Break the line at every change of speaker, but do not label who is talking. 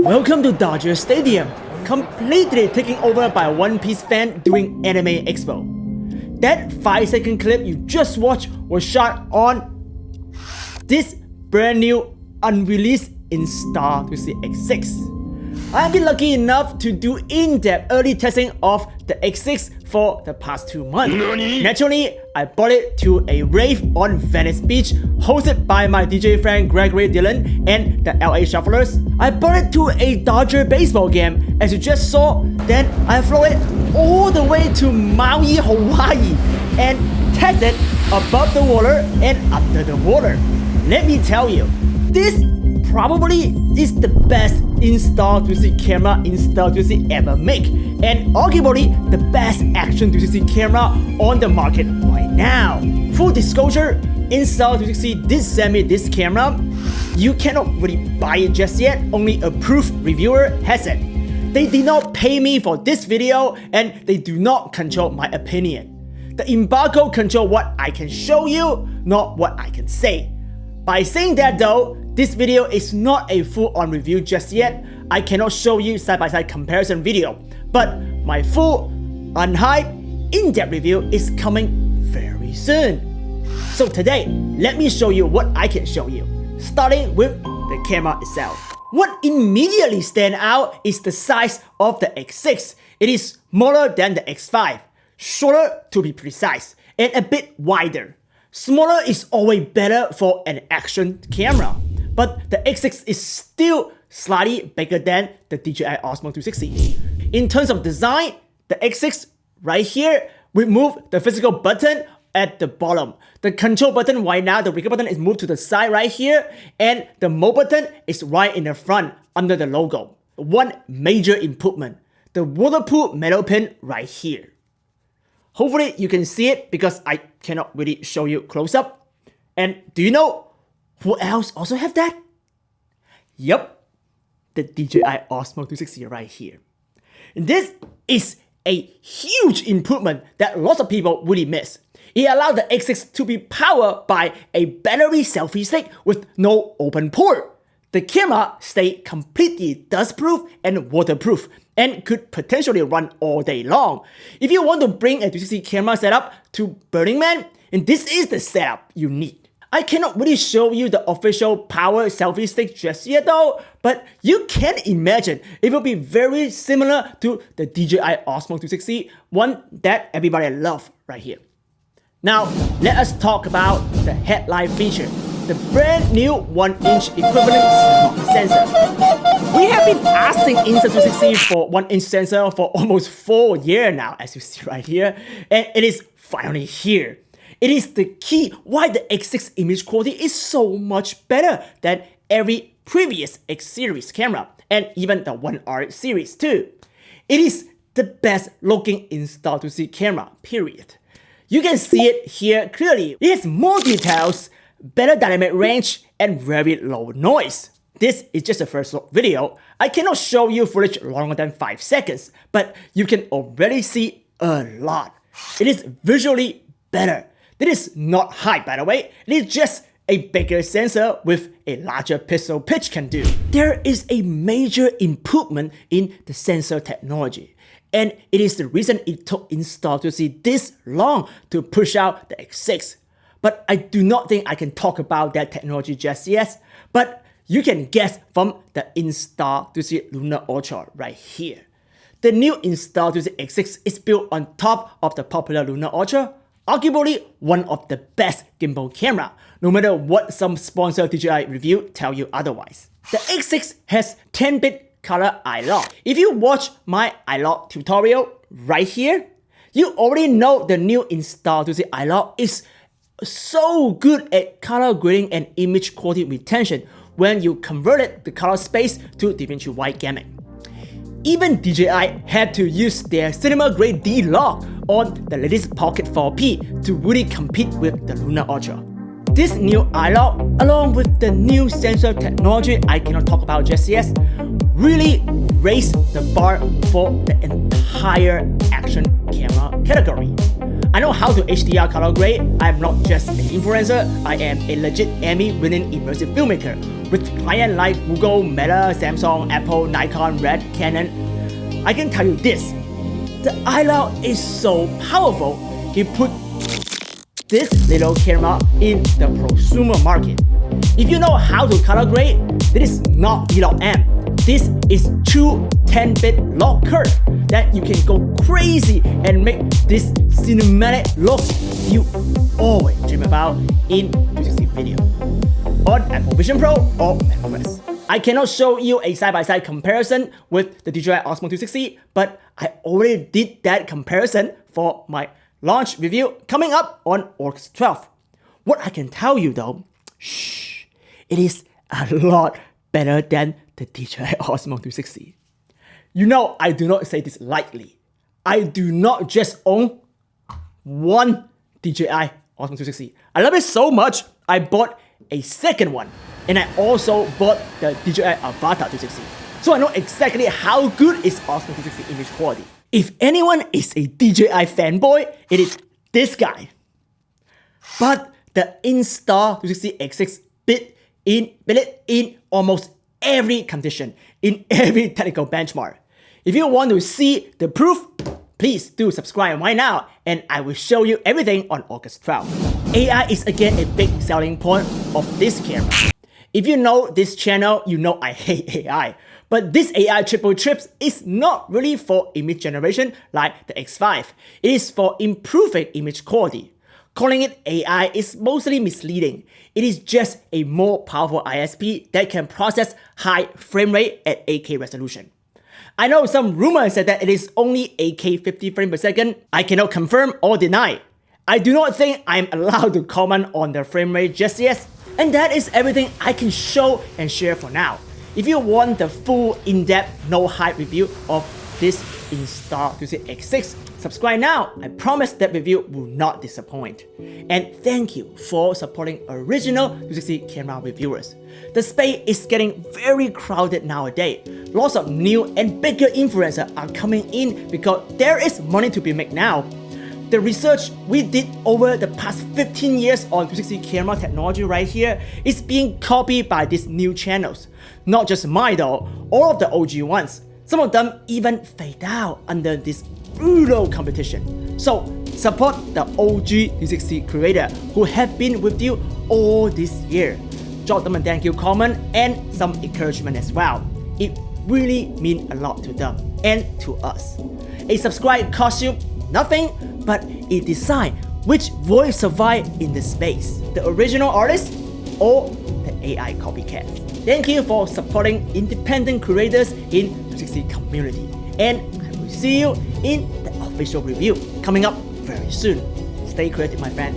Welcome to Dodger Stadium, completely taken over by a One Piece fan doing Anime Expo. That 5-second clip you just watched was shot on this brand new unreleased Insta360 X6. I've been lucky enough to do in-depth early testing of the X6 for the past 2 months. Naturally, I bought it to a rave on Venice Beach hosted by my DJ friend Gregory Dillon and the LA Shufflers. I bought it to a Dodger baseball game as you just saw, then I flew it all the way to Maui, Hawaii and tested above the water and under the water. Let me tell you, this probably is the best Insta360 camera Insta360 ever make, and arguably the best action 360 camera on the market right now. Full disclosure, Insta360 did send me this camera. You cannot really buy it just yet, only a proof reviewer has it. They did not pay me for this video and they do not control my opinion. The embargo control what I can show you, not what I can say. By saying that though, this video is not a full-on review just yet. I cannot show you side-by-side comparison video, but my full, unhyped, in-depth review is coming very soon. So today, let me show you what I can show you, starting with the camera itself. What immediately stands out is the size of the X6. It is smaller than the X5, shorter to be precise, and a bit wider. Smaller is always better for an action camera, but the X6 is still slightly bigger than the DJI Osmo 360. In terms of design, the X6 right here, we move the physical button at the bottom. The control button right now, the record button is moved to the side right here, and the mode button is right in the front under the logo. One major improvement, the waterproof metal pin right here. Hopefully you can see it because I cannot really show you close up. And do you know who else also have that? Yup, the DJI Osmo 360 right here. And this is a huge improvement that lots of people really miss. It allowed the X6 to be powered by a battery selfie stick with no open port. The camera stayed completely dustproof and waterproof and could potentially run all day long. If you want to bring a 360 camera setup to Burning Man, and this is the setup you need. I cannot really show you the official power selfie stick just yet though, but you can imagine it will be very similar to the DJI Osmo 360, one that everybody loves right here. Now, let us talk about the headlight feature, the brand new 1-inch equivalent CMOS sensor. We have been asking Insta360 for 1-inch sensor for almost 4 years now, as you see right here, and it is finally here. It is the key why the X6 image quality is so much better than every previous X series camera, and even the 1R series too. It is the best looking Insta360 camera, period. You can see it here clearly. It has more details, better dynamic range, and very low noise. This is just a first look video. I cannot show you footage longer than 5 seconds, but you can already see a lot. It is visually better. It is not hype, by the way. It is just a bigger sensor with a larger pixel pitch can do. There is a major improvement in the sensor technology. And it is the reason it took Insta360 this long to push out the X6. But I do not think I can talk about that technology just yet. But you can guess from the Insta360 Lunar Ultra right here. The new Insta360 X6 is built on top of the popular Lunar Ultra, arguably one of the best gimbal camera, no matter what some sponsored DJI review tell you otherwise. The X6 has 10-bit color iLog. If you watch my iLog tutorial right here, you already know the new Insta360 iLog is so good at color grading and image quality retention when you converted the color space to DaVinci White gamut. Even DJI had to use their cinema grade D-Log on the latest Pocket 4P to really compete with the Lunar Ultra. This new iLog, along with the new sensor technology I cannot talk about just yet, really raised the bar for the entire action camera category. I know how to HDR color grade. I am not just an influencer, I am a legit Emmy-winning immersive filmmaker with clients like Google, Meta, Samsung, Apple, Nikon, Red, Canon. I can tell you this, the iCloud is so powerful, it put this little camera in the prosumer market. If you know how to color grade, this is not D.M. This is true 10-bit log curve that you can go crazy and make this cinematic look you always dream about in 360 video on Apple Vision Pro or macOS. I cannot show you a side-by-side comparison with the DJI Osmo 360, but I already did that comparison for my launch review coming up on August 12th. What I can tell you though, it is a lot better than the DJI Osmo 360. You know I do not say this lightly. I do not just own one DJI Osmo 360. I love it so much, I bought a second one. And I also bought the DJI Avatar 360. So I know exactly how good is Osmo 360 image quality. If anyone is a DJI fanboy, it is this guy. But the Insta360 X6 beat it in almost every condition, in every technical benchmark. If you want to see the proof, please do subscribe right now and I will show you everything on August 12th. AI is again a big selling point of this camera. If you know this channel, you know I hate AI. But this AI triple trips is not really for image generation like the X5. It is for improving image quality. Calling it AI is mostly misleading. It is just a more powerful ISP that can process high frame rate at 8K resolution. I know some rumors said that it is only 8K 50 frames per second. I cannot confirm or deny. I do not think I am allowed to comment on the frame rate just yet. And that is everything I can show and share for now. If you want the full in-depth, no-hype review of this Insta360 X6, subscribe now. I promise that review will not disappoint. And thank you for supporting original 360 camera reviewers. The space is getting very crowded nowadays. Lots of new and bigger influencers are coming in because there is money to be made now. The research we did over the past 15 years on 360 camera technology right here is being copied by these new channels. Not just mine though, all of the OG ones. Some of them even fade out under this brutal competition. So support the OG 360 creator who have been with you all this year. Drop them a thank you comment and some encouragement as well. It really means a lot to them and to us. A subscribe costs you nothing, but it decides which voice survive in the space, the original artist or the AI copycats. Thank you for supporting independent creators in 360 community, and I will see you in the official review coming up very soon. Stay creative, my friend.